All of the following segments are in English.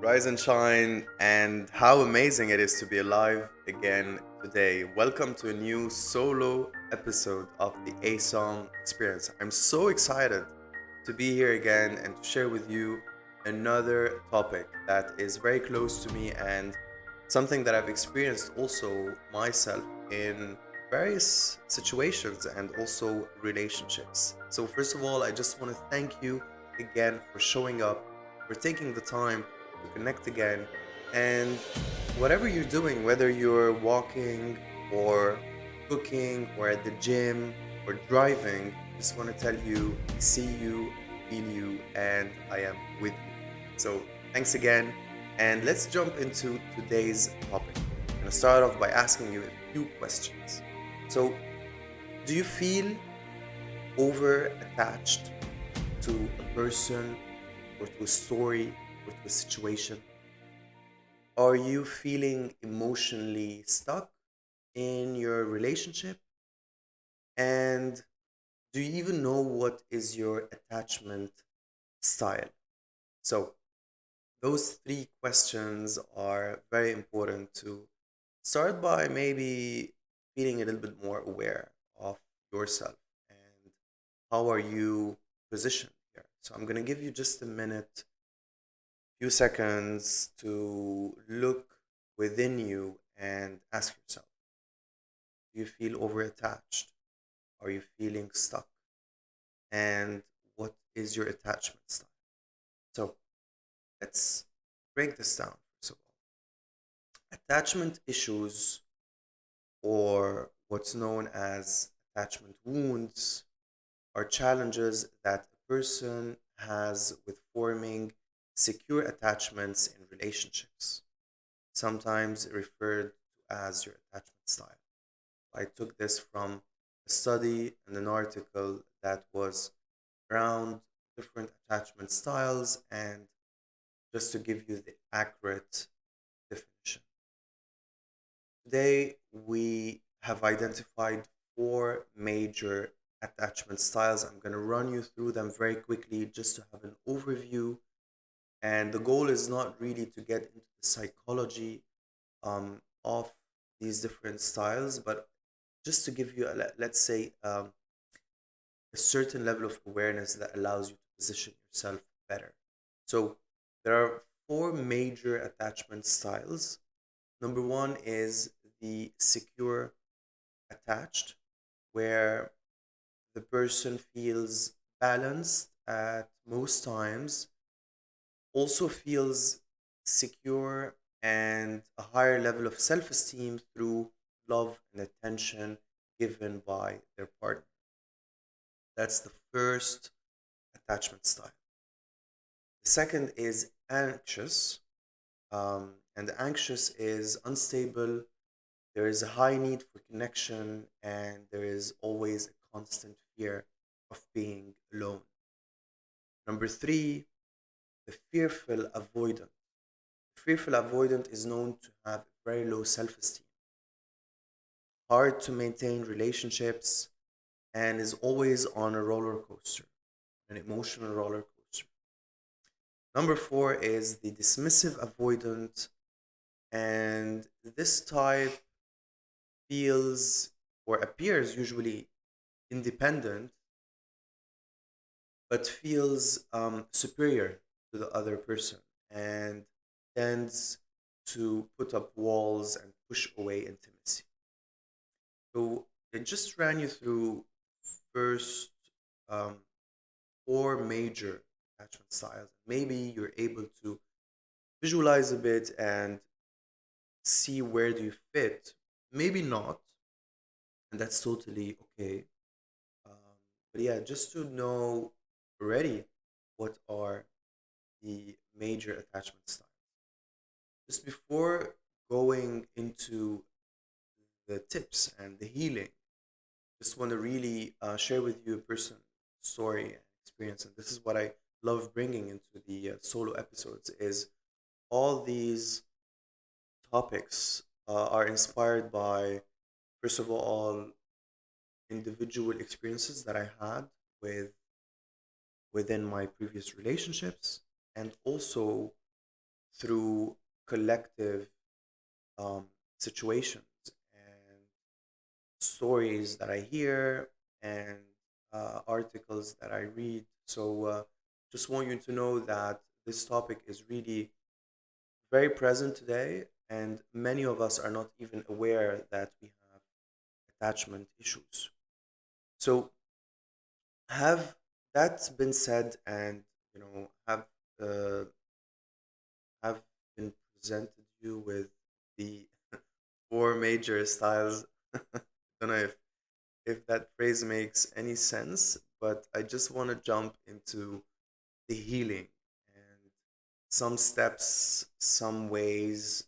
Rise and shine, and how amazing it is to be alive again today. Welcome to a new solo episode of the ASOM experience. I'm so excited to be here again and to share with you another topic that is very close to me and something that I've experienced also myself in various situations and also relationships. So, first of all, I just want to thank you again for showing up, for taking the time to connect again. And whatever you're doing, whether you're walking or cooking or at the gym or driving, just want to tell you, I see you, feel you, and I am with you. So thanks again. And let's jump into today's topic. I'm going to start off by asking you a few questions. So, do you feel over attached to a person or to a story or to a situation? Are you feeling emotionally stuck in your relationship? And do you even know what is your attachment style? So, those three questions are very important to start by maybe feeling a little bit more aware of yourself and how are you positioned here. So, I'm going to give you just a minute, few seconds to look within you and ask yourself, do you feel over attached? Are you feeling stuck? And what is your attachment style? So let's break this down first of all. Attachment issues, or what's known as attachment wounds, are challenges that a person has with forming secure attachments in relationships, sometimes referred to as your attachment style. I took this from a study and an article that was around different attachment styles, and just to give you the accurate definition. Today, we have identified four major attachment styles. I'm going to run you through them very quickly just to have an overview. And the goal is not really to get into the psychology of these different styles, but just to give you, let's say, a certain level of awareness that allows you to position yourself better. So there are four major attachment styles. Number one is the secure attached, where the person feels balanced at most times, also feels secure and a higher level of self esteem through love and attention given by their partner. That's the first attachment style. The second is anxious, and the anxious is unstable. There is a high need for connection, and there is always a constant fear of being alone. Number three, the fearful avoidant. The fearful avoidant is known to have very low self esteem, hard to maintain relationships, and is always on a roller coaster, an emotional roller coaster. Number four is the dismissive avoidant, and this type feels or appears usually independent but feels superior to the other person and tends to put up walls and push away intimacy. So it just ran you through first um, four major attachment styles. Maybe you're able to visualize a bit and see where do you fit. Maybe not, and that's totally okay. Um, but yeah, just to know already what are the major attachment styles. Just before going into the tips and the healing, just want to really share with you a personal story and experience. And this is what I love bringing into the solo episodes is all these topics are inspired by, first of all, individual experiences that I had with within my previous relationships, and also through collective um, situations and stories that I hear and articles that I read. So, just want you to know that this topic is really very present today, and many of us are not even aware that we have attachment issues. So, have that been said, and uh, have been presented you with the four major styles. Don't know if that phrase makes any sense, but I just want to jump into the healing and some steps, some ways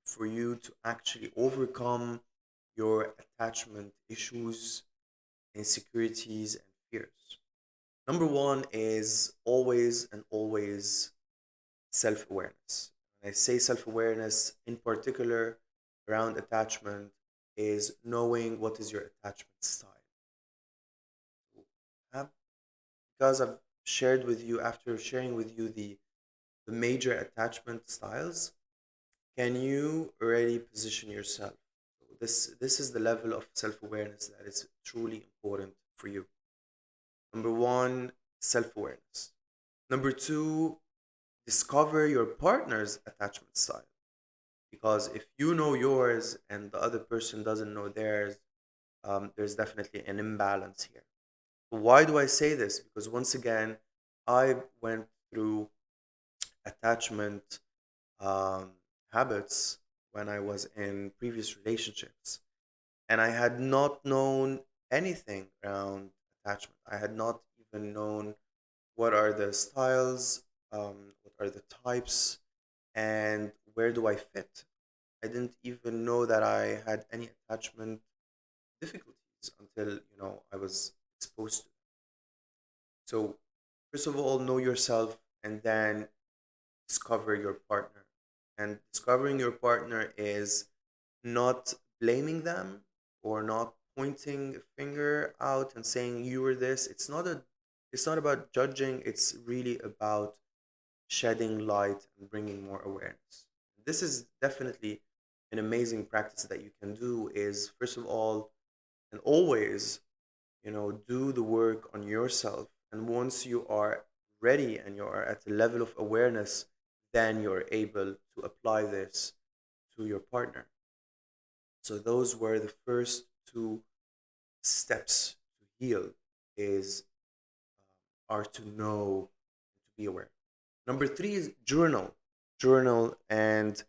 for you to actually overcome your attachment issues, insecurities, and fears. Number one is always and always self awareness. When I say self awareness, in particular around attachment, is knowing what is your attachment style. Have, because I've shared with you, after sharing with you the major attachment styles, can you already position yourself? This is the level of self awareness that is truly important for you. Number one, self awareness. Number two, discover your partner's attachment style. Because if you know yours and the other person doesn't know theirs, there's definitely an imbalance here. Why do I say this? Because once again, I went through attachment um, habits when I was in previous relationships, and I had not known anything around attachment. I had not even known what are the styles, what are the types, and where do I fit. I didn't even know that I had any attachment difficulties until I was exposed to. So first of all, know yourself, and then discover your partner. And discovering your partner is not blaming them or not pointing a finger out and saying you were this. It's not about judging, it's really about shedding light and bringing more awareness. This is definitely an amazing practice that you can do is first of all and always, do the work on yourself. And once you are ready and you are at a level of awareness, then you're able to apply this to your partner. So those were the first two steps to heal is are to know, to be aware. Number three is journal. Journal and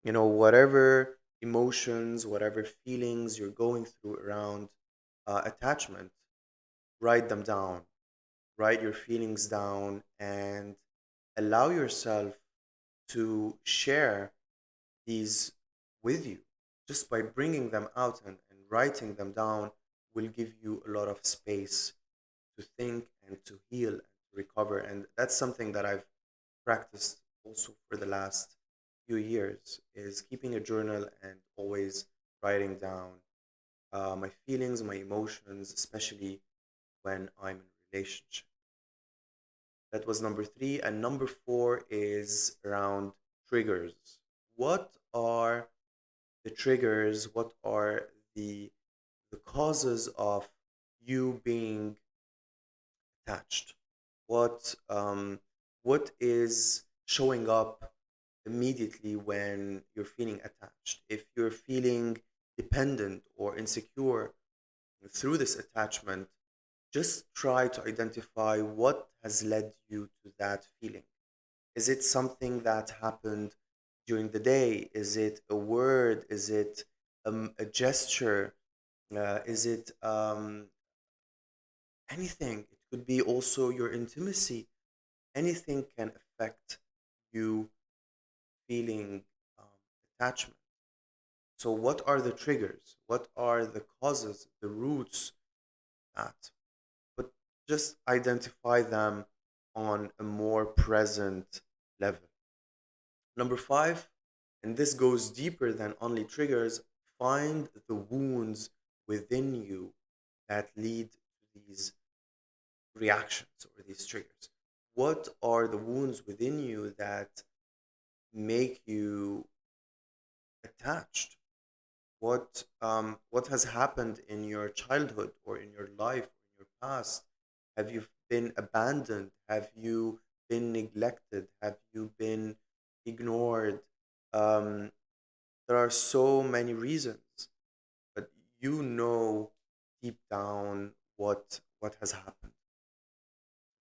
whatever emotions, whatever feelings you're going through around attachment, write them down. Write your feelings down and allow yourself to share these with you. Just by bringing them out and writing them down will give you a lot of space to think and to heal and to recover. And that's something that I've practiced also for the last few years is keeping a journal and always writing down my feelings, my emotions, especially when I'm in a relationship. That was number three. And number four is around triggers. What are the triggers? What are the causes of you being attached? What is showing up immediately when you're feeling attached? If you're feeling dependent or insecure through this attachment, just try to identify what has led you to that feeling. Is it something that happened during the day? Is it a word? Is it a gesture? Is it anything? It could be also your intimacy. Anything can affect you feeling um, attachment. So, what are the triggers? What are the causes, the roots that? But just identify them on a more present level. Number five, and this goes deeper than only triggers, find the wounds within you that lead to these reactions or these triggers. What are the wounds within you that make you attached? What has happened in your childhood or in your life or in your past? Have you been abandoned? Have you been neglected? Have you been ignored? Um, there are so many reasons, but you know deep down what has happened.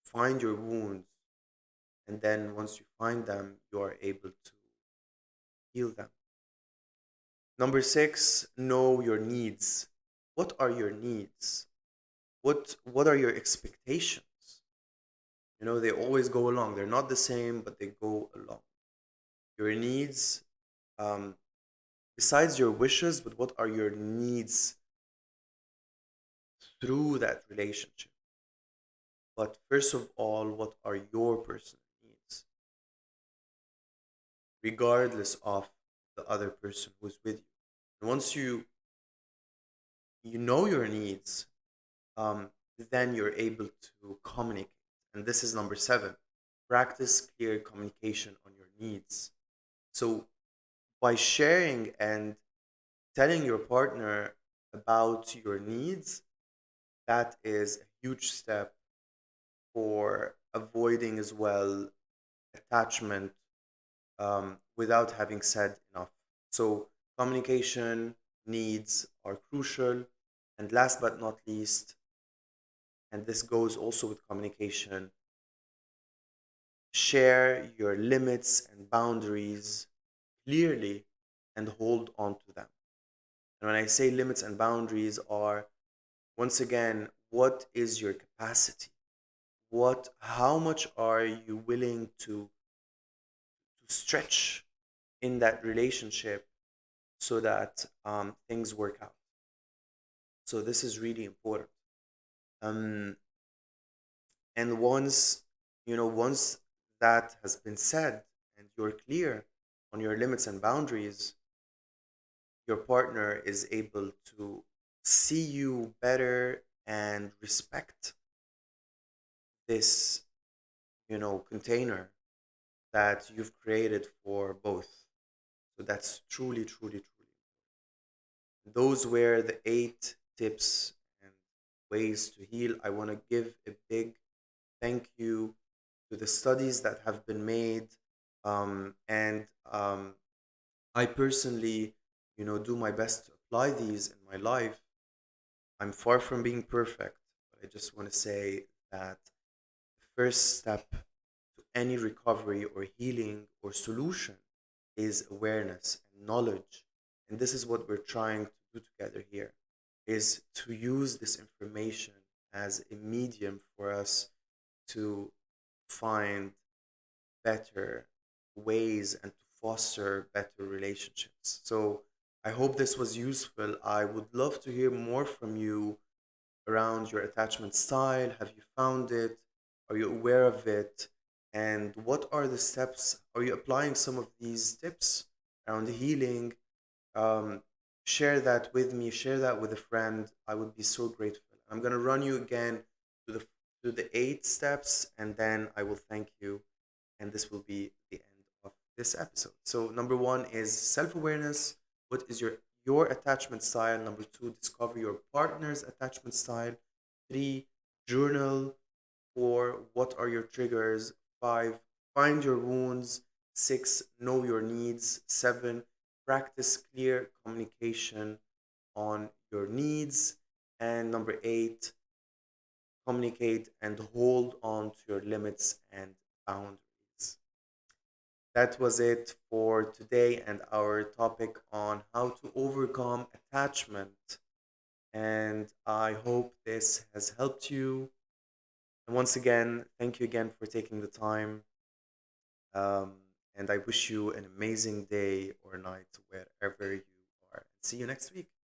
Find your wounds, and then once you find them, you are able to heal them. Number six, know your needs. What are your needs? What are your expectations? They always go along. They're not the same, but they go along. Your needs, um, besides your wishes, but what are your needs through that relationship? But first of all, what are your personal needs, regardless of the other person who's with you? And once you know your needs, um, then you're able to communicate. And this is number seven: practice clear communication on your needs. So, by sharing and telling your partner about your needs, that is a huge step for avoiding as well attachment without having said enough. So, communication needs are crucial. And last but not least, and this goes also with communication, share your limits and boundaries clearly and hold on to them. And when I say limits and boundaries are, once again, what is your capacity? How much are you willing to stretch in that relationship so that things work out? So this is really important. Um, and once that has been said and you're clear on your limits and boundaries, your partner is able to see you better and respect this, container that you've created for both. So that's truly, truly, truly. Those were the 8 tips and ways to heal. I want to give a big thank you to the studies that have been made. And I personally, do my best to apply these in my life. I'm far from being perfect, but I just want to say that the first step to any recovery or healing or solution is awareness and knowledge. And this is what we're trying to do together here, is to use this information as a medium for us to find better ways and to foster better relationships. So I hope this was useful. I would love to hear more from you around your attachment style. Have you found it? Are you aware of it? And what are the steps? Are you applying some of these tips around healing? Um, Share that with me. Share that with a friend. I would be so grateful. I'm gonna run you again to the 8 steps, and then I will thank you. And this will be the end of this episode. So number one is self-awareness. What is your attachment style? Number two, discover your partner's attachment style. Three, journal. Four, what are your triggers? Five, find your wounds. Six, know your needs. Seven, practice clear communication on your needs. And number eight, communicate and hold on to your limits and boundaries. That was it for today and our topic on how to overcome attachment. And I hope this has helped you. And once again, thank you again for taking the time. Um, and I wish you an amazing day or night wherever you are. See you next week.